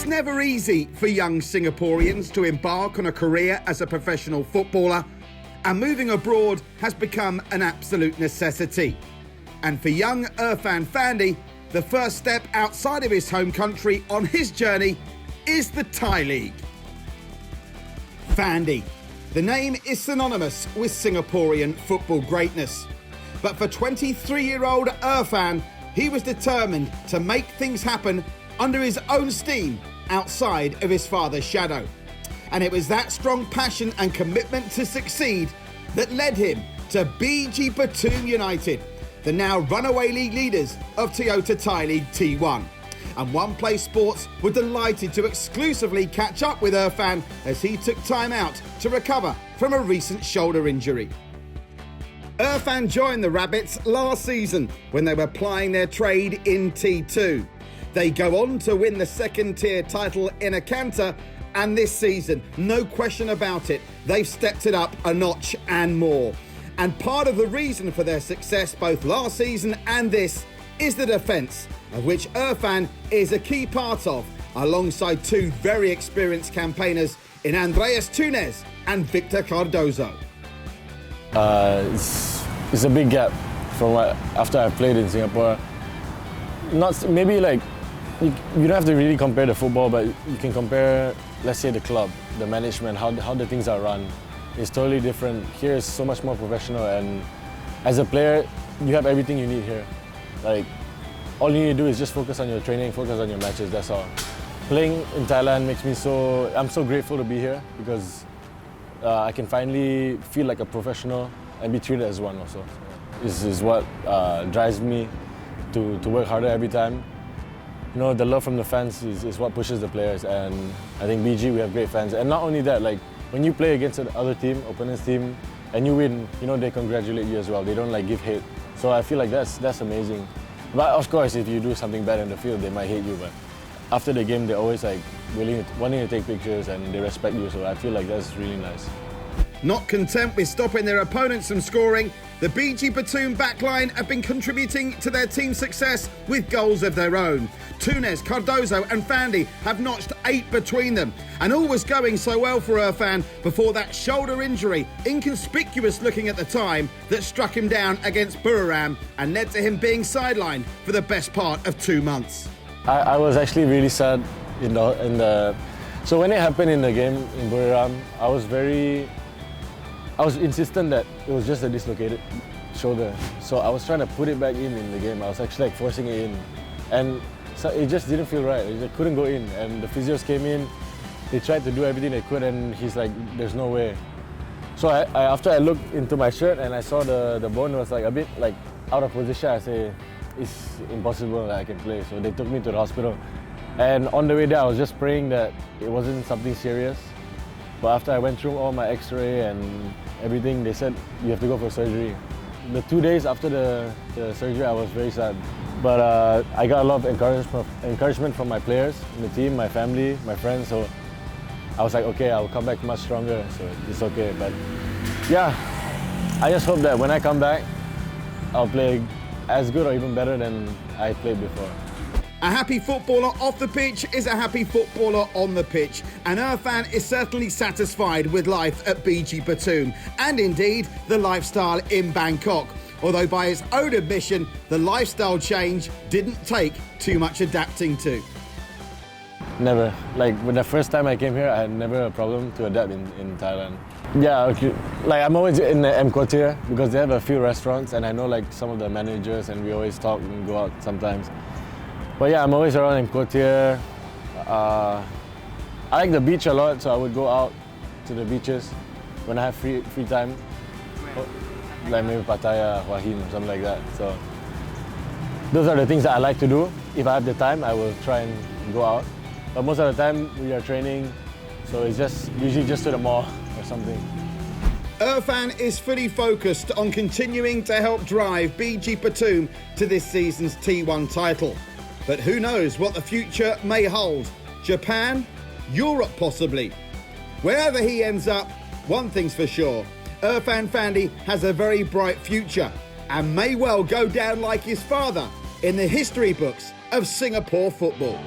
It's never easy for young Singaporeans to embark on a career as a professional footballer, and moving abroad has become an absolute necessity. And for young Irfan Fandi, the first step outside of his home country on his journey is the Thai League. Fandi. The name is synonymous with Singaporean football greatness. But for 23-year-old Irfan, he was determined to make things happen under his own steam outside of his father's shadow. And it was that strong passion and commitment to succeed that led him to BG Pathum United, the now runaway league leaders of Toyota Thai League T1. And One Play Sports were delighted to exclusively catch up with Irfan as he took time out to recover from a recent shoulder injury. Irfan joined the Rabbits last season when they were plying their trade in T2. They go on to win the second-tier title in Akanta, and this season, no question about it, they've stepped it up a notch and more. And part of the reason for their success both last season and this is the defence, of which Irfan is a key part of, alongside two very experienced campaigners in Andreas Tunes and Victor Cardozo. It's a big gap from what after I played in Singapore. Not maybe like you don't have to really compare the football, but you can compare, let's say, the club, the management, how the things are run. It's totally different. Here is so much more professional, and as a player, you have everything you need here. Like, all you need to do is just focus on your training, focus on your matches, that's all. Playing in Thailand makes me I'm so grateful to be here because I can finally feel like a professional and be treated as one also. This is what drives me to work harder every time. You know, the love from the fans is what pushes the players, and I think BG, we have great fans. And not only that, like, when you play against another team, opponent's team, and you win, you know, they congratulate you as well. They don't like give hate. So I feel like that's amazing. But of course, if you do something bad in the field, they might hate you. But after the game, they're always like wanting to take pictures, and they respect you. So I feel like that's really nice. Not content with stopping their opponents from scoring, the BG Pathum backline have been contributing to their team's success with goals of their own. Tunes, Cardozo and Fandi have notched 8 between them, and all was going so well for Irfan before that shoulder injury, inconspicuous looking at the time, that struck him down against Buriram and led to him being sidelined for the best part of 2 months. I was actually really sad so when it happened in the game in Buriram, I was insistent that it was just a dislocated shoulder. So I was trying to put it back in the game. I was actually like forcing it in. And so it just didn't feel right. It just couldn't go in. And the physios came in, they tried to do everything they could, and he's like, there's no way. So after I looked into my shirt and I saw the bone was like a bit like out of position, I say, it's impossible that I can play. So they took me to the hospital. And on the way there, I was just praying that it wasn't something serious. But after I went through all my x-ray and everything, they said, you have to go for surgery. The 2 days after the surgery, I was very sad. But I got a lot of encouragement from my players, the team, my family, my friends. So I was like, okay, I'll come back much stronger, so it's okay. But yeah, I just hope that when I come back, I'll play as good or even better than I played before. A happy footballer off the pitch is a happy footballer on the pitch, and Irfan is certainly satisfied with life at BG Pathum, and indeed the lifestyle in Bangkok. Although by his own admission, the lifestyle change didn't take too much adapting to. Never. Like, when the first time I came here, I had never a problem to adapt in Thailand. Yeah, okay. Like, I'm always in the M Quartier because they have a few restaurants, and I know like some of the managers, and we always talk and go out sometimes. But yeah, I'm always around in Quartier. I like the beach a lot, so I would go out to the beaches when I have free time. Like maybe Pattaya, Hua Hin, something like that. So those are the things that I like to do. If I have the time, I will try and go out. But most of the time, we are training, so it's usually just to the mall or something. Irfan is fully focused on continuing to help drive BG Pathum to this season's T1 title. But who knows what the future may hold? Japan? Europe possibly? Wherever he ends up, one thing's for sure, Irfan Fandi has a very bright future and may well go down like his father in the history books of Singapore football.